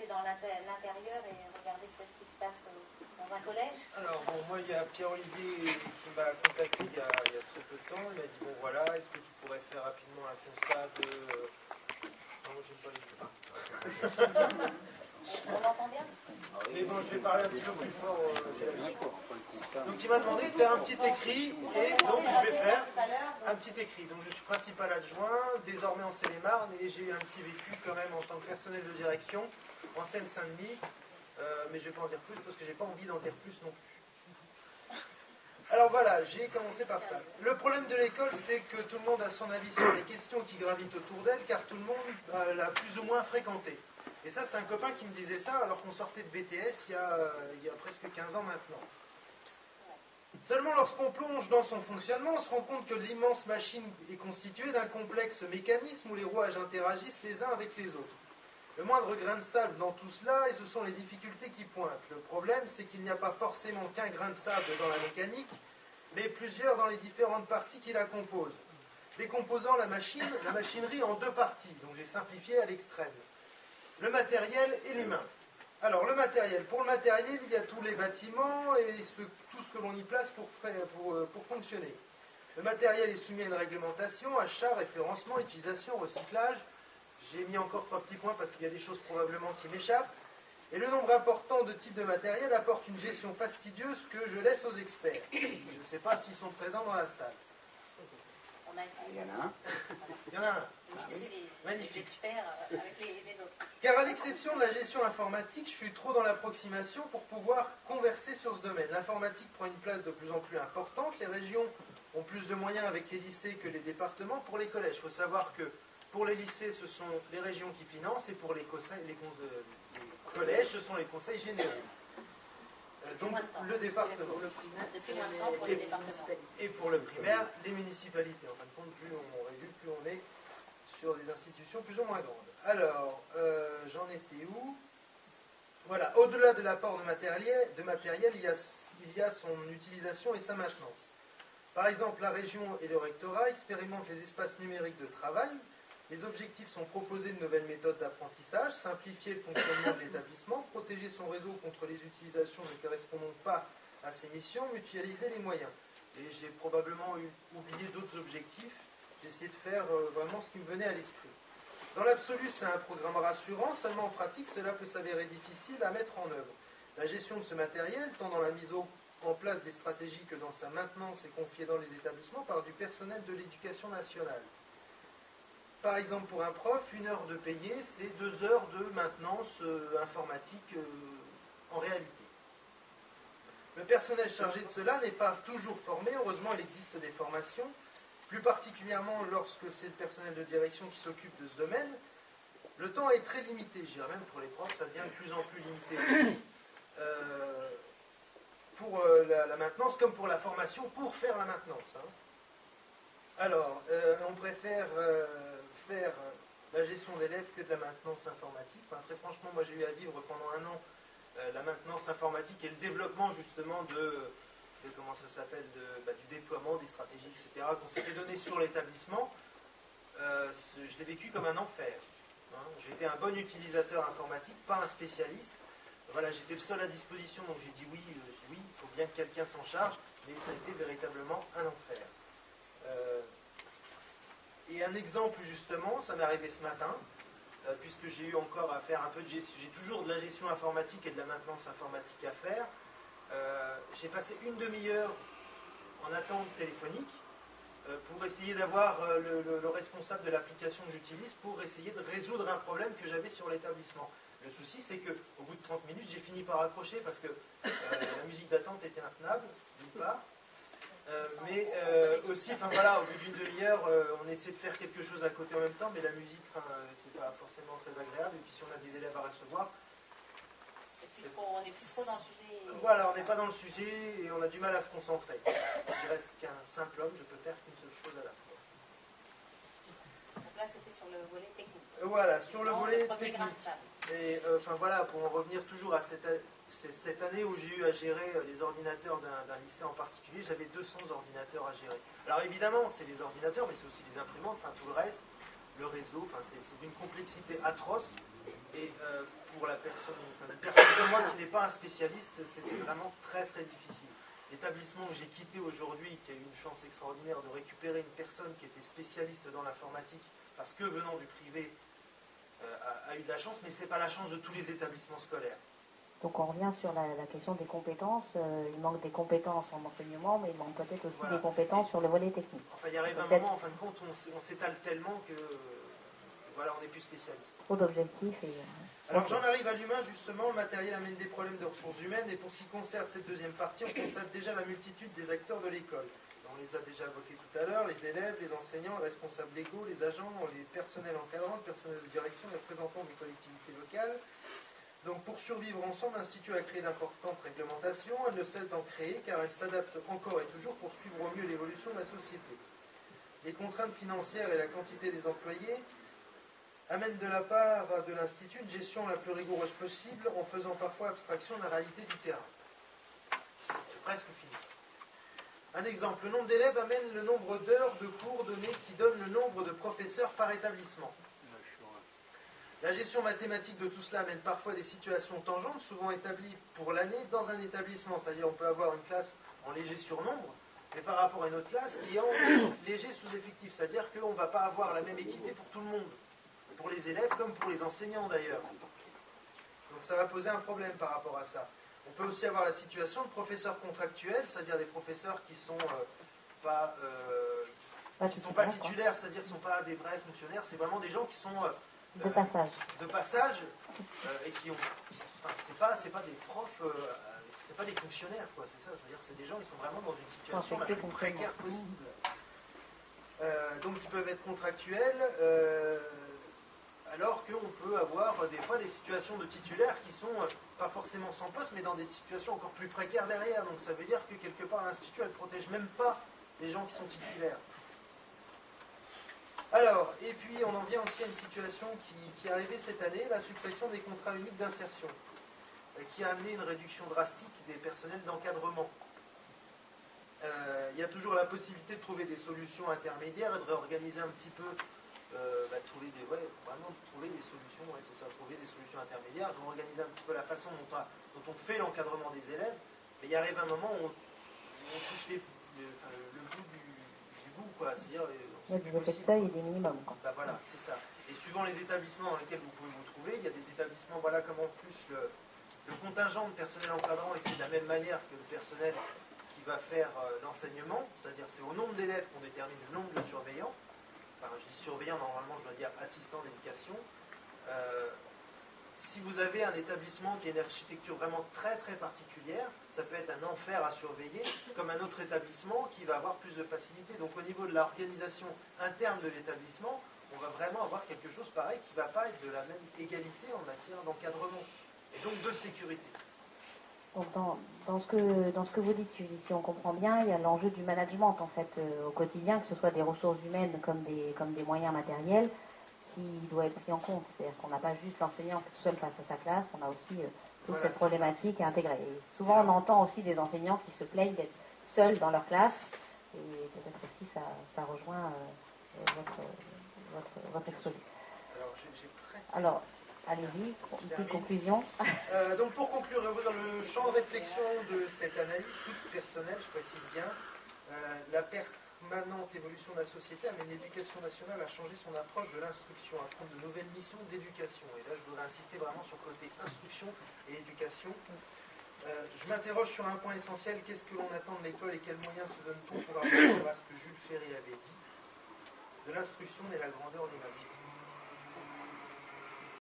passer dans l'intérieur et regarder ce qui se passe dans un collège? Alors, bon, moi, il y a Pierre-Olivier qui m'a contacté il y a très peu de temps. Il m'a dit, bon, voilà, est-ce que tu pourrais faire rapidement un constat de... Non, j'aime pas les débats. On l'entend bien? Mais bon, je vais parler un petit peu plus fort. Donc, il m'a demandé de faire un petit écrit, et donc je vais faire un petit écrit. Donc, je suis principal adjoint, désormais en Seine-et-Marne, et j'ai eu un petit vécu quand même en tant que personnel de direction en Seine-Saint-Denis. Mais je ne vais pas en dire plus parce que je n'ai pas envie d'en dire plus non plus. Alors voilà, j'ai commencé par ça. Le problème de l'école, c'est que tout le monde a son avis sur les questions qui gravitent autour d'elle, car tout le monde l'a plus ou moins fréquentée. Et ça, c'est un copain qui me disait ça alors qu'on sortait de BTS il y a presque 15 ans maintenant. Seulement lorsqu'on plonge dans son fonctionnement, on se rend compte que l'immense machine est constituée d'un complexe mécanisme où les rouages interagissent les uns avec les autres. Le moindre grain de sable dans tout cela, et ce sont les difficultés qui pointent. Le problème, c'est qu'il n'y a pas forcément qu'un grain de sable dans la mécanique, mais plusieurs dans les différentes parties qui la composent. Décomposant la machinerie en deux parties, donc j'ai simplifié à l'extrême. Le matériel et l'humain. Alors, le matériel. Pour le matériel, il y a tous les bâtiments et tout ce que l'on y place pour fonctionner. Le matériel est soumis à une réglementation, achat, référencement, utilisation, recyclage. J'ai mis encore 3 petits points parce qu'il y a des choses probablement qui m'échappent. Et le nombre important de types de matériel apporte une gestion fastidieuse que je laisse aux experts. Je ne sais pas s'ils sont présents dans la salle. Il y en a un. Il y en a un. Magnifique. Les experts avec les autres. Car à l'exception de la gestion informatique, je suis trop dans l'approximation pour pouvoir converser sur ce domaine. L'informatique prend une place de plus en plus importante. Les régions ont plus de moyens avec les lycées que les départements pour les collèges. Il faut savoir que pour les lycées, ce sont les régions qui financent, et pour les collèges, ce sont les conseils généraux. Donc le département. Et pour le primaire, les municipalités. En fin de compte, plus on réduit, plus on est sur des institutions plus ou moins grandes. Alors, j'en étais où? Voilà, au-delà de l'apport de matériel, il y a son utilisation et sa maintenance. Par exemple, la région et le rectorat expérimentent les espaces numériques de travail. Les objectifs sont proposer de nouvelles méthodes d'apprentissage, simplifier le fonctionnement de l'établissement, protéger son réseau contre les utilisations ne correspondant pas à ses missions, mutualiser les moyens. Et j'ai probablement oublié d'autres objectifs. J'ai essayé de faire vraiment ce qui me venait à l'esprit. Dans l'absolu, c'est un programme rassurant, seulement en pratique, cela peut s'avérer difficile à mettre en œuvre. La gestion de ce matériel, tant dans la mise en place des stratégies que dans sa maintenance, est confiée dans les établissements par du personnel de l'éducation nationale. Par exemple, pour un prof, 1 heure de payé, c'est 2 heures de maintenance informatique en réalité. Le personnel chargé de cela n'est pas toujours formé. Heureusement, il existe des formations, plus particulièrement lorsque c'est le personnel de direction qui s'occupe de ce domaine. Le temps est très limité, je dirais même pour les profs, ça devient de plus en plus limité aussi. Pour la maintenance, comme pour la formation, pour faire la maintenance. Hein. Alors, on préfère faire la gestion d'élèves que de la maintenance informatique. Enfin, très franchement, moi j'ai eu à vivre pendant 1 an la maintenance informatique et le développement justement comment ça s'appelle, du déploiement des stratégies, etc., qu'on s'était donné sur l'établissement. Je l'ai vécu comme un enfer. Hein. J'étais un bon utilisateur informatique, pas un spécialiste. Voilà, j'étais le seul à disposition, donc j'ai dit oui, il faut bien que quelqu'un s'en charge, mais ça a été véritablement un enfer. Et un exemple justement, ça m'est arrivé ce matin, puisque j'ai eu encore à faire un peu de gestion, j'ai toujours de la gestion informatique et de la maintenance informatique à faire. J'ai passé 1 demi-heure en attente téléphonique pour essayer d'avoir le responsable de l'application que j'utilise pour essayer de résoudre un problème que j'avais sur l'établissement. Le souci, c'est qu'au bout de 30 minutes, j'ai fini par accrocher parce que la musique d'attente était intenable, d'une part. Mais aussi, voilà, au bout d'1 demi-heure, on essaie de faire quelque chose à côté en même temps, mais la musique, c'est pas forcément très agréable. Et puis si on a des élèves à recevoir, on n'est plus trop dans le sujet. Voilà, on n'est pas dans le sujet et on a du mal à se concentrer. Je reste qu'un simple homme, je peux faire qu'une seule chose à la fois. Donc là, c'était sur le volet technique. Voilà, sur le volet technique. Et voilà, pour en revenir toujours à cette année où j'ai eu à gérer les ordinateurs d'un lycée en particulier, j'avais 200 ordinateurs à gérer. Alors évidemment, c'est les ordinateurs, mais c'est aussi les imprimantes, tout le reste, le réseau, c'est d'une complexité atroce. Et pour la personne, enfin, une personne comme moi qui n'est pas un spécialiste, c'était vraiment très très difficile. L'établissement que j'ai quitté aujourd'hui, qui a eu une chance extraordinaire de récupérer une personne qui était spécialiste dans l'informatique, parce que venant du privé, a eu de la chance, mais ce n'est pas la chance de tous les établissements scolaires. Donc on revient sur la question des compétences. Il manque des compétences en enseignement, mais il manque peut-être aussi des compétences sur le volet technique. Enfin, il arrive un moment, en fin de compte, on s'étale tellement que voilà, on n'est plus spécialiste. Trop d'objectifs. Alors j'en arrive à l'humain, justement, le matériel amène des problèmes de ressources humaines, et pour ce qui concerne cette deuxième partie, on constate déjà la multitude des acteurs de l'école. On les a déjà évoqués tout à l'heure, les élèves, les enseignants, les responsables légaux, les agents, les personnels encadrants, le personnel de direction, les représentants des collectivités locales. Donc pour survivre ensemble, l'Institut a créé d'importantes réglementations, elle ne cesse d'en créer car elle s'adapte encore et toujours pour suivre au mieux l'évolution de la société. Les contraintes financières et la quantité des employés amènent de la part de l'Institut une gestion la plus rigoureuse possible en faisant parfois abstraction de la réalité du terrain. C'est presque fini. Un exemple, le nombre d'élèves amène le nombre d'heures de cours donnés qui donne le nombre de professeurs par établissement. La gestion mathématique de tout cela amène parfois des situations tangentes, souvent établies pour l'année dans un établissement. C'est-à-dire on peut avoir une classe en léger surnombre, mais par rapport à une autre classe qui est en léger sous-effectif. C'est-à-dire qu'on ne va pas avoir la même équité pour tout le monde, pour les élèves comme pour les enseignants d'ailleurs. Donc ça va poser un problème par rapport à ça. On peut aussi avoir la situation de professeurs contractuels, c'est-à-dire des professeurs qui sont pas titulaires, c'est-à-dire qui ne sont pas des vrais fonctionnaires, c'est vraiment des gens qui sont de passage et qui ont, c'est pas des profs, c'est pas des fonctionnaires quoi, c'est ça, c'est-à-dire que c'est des gens qui sont vraiment dans une situation la plus précaire possible. Donc ils peuvent être contractuels. Alors qu'on peut avoir des fois des situations de titulaires qui sont pas forcément sans poste, mais dans des situations encore plus précaires derrière. Donc ça veut dire que quelque part l'Institut, elle ne protège même pas les gens qui sont titulaires. Alors, et puis on en vient aussi à une situation qui est arrivée cette année, la suppression des contrats uniques d'insertion, qui a amené une réduction drastique des personnels d'encadrement. Il y a toujours la possibilité de trouver des solutions intermédiaires et de réorganiser un petit peu trouver des solutions, trouver des solutions intermédiaires, organiser un petit peu la façon dont on fait l'encadrement des élèves, mais il arrive un moment où on touche le bout du bout, quoi. C'est-à-dire, il y a des effets de seuil et des minimums. Bah, voilà, c'est ça. Et suivant les établissements dans lesquels vous pouvez vous trouver, il y a des établissements, voilà, comme en plus le contingent de personnel encadrant est fait de la même manière que le personnel qui va faire l'enseignement, c'est-à-dire c'est au nombre d'élèves qu'on détermine le nombre de surveillants. Enfin, je dis surveillant, normalement je dois dire assistant d'éducation. Si vous avez un établissement qui a une architecture vraiment très très particulière, ça peut être un enfer à surveiller, comme un autre établissement qui va avoir plus de facilité. Donc au niveau de l'organisation interne de l'établissement, on va vraiment avoir quelque chose pareil qui ne va pas être de la même égalité en matière d'encadrement et donc de sécurité. Donc dans ce que vous dites, si on comprend bien, il y a l'enjeu du management en fait au quotidien, que ce soit des ressources humaines comme des moyens matériels, qui doit être pris en compte. C'est-à-dire qu'on n'a pas juste l'enseignant tout seul face à sa classe, on a aussi toute cette problématique à intégrer. Et souvent on entend aussi des enseignants qui se plaignent d'être seuls dans leur classe, et peut-être aussi ça rejoint votre exposé. Alors, allez-y, une petite conclusion. Donc pour conclure, dans le champ de réflexion de cette analyse toute personnelle, je précise bien, la permanente évolution de la société amène l'éducation nationale à changer son approche de l'instruction, à prendre de nouvelles missions d'éducation. Et là, je voudrais insister vraiment sur le côté instruction et éducation. Je m'interroge sur un point essentiel, qu'est-ce que l'on attend de l'école et quels moyens se donne-t-on pour aboutir à ce que Jules Ferry avait dit? De l'instruction, mais la grandeur n'est magique.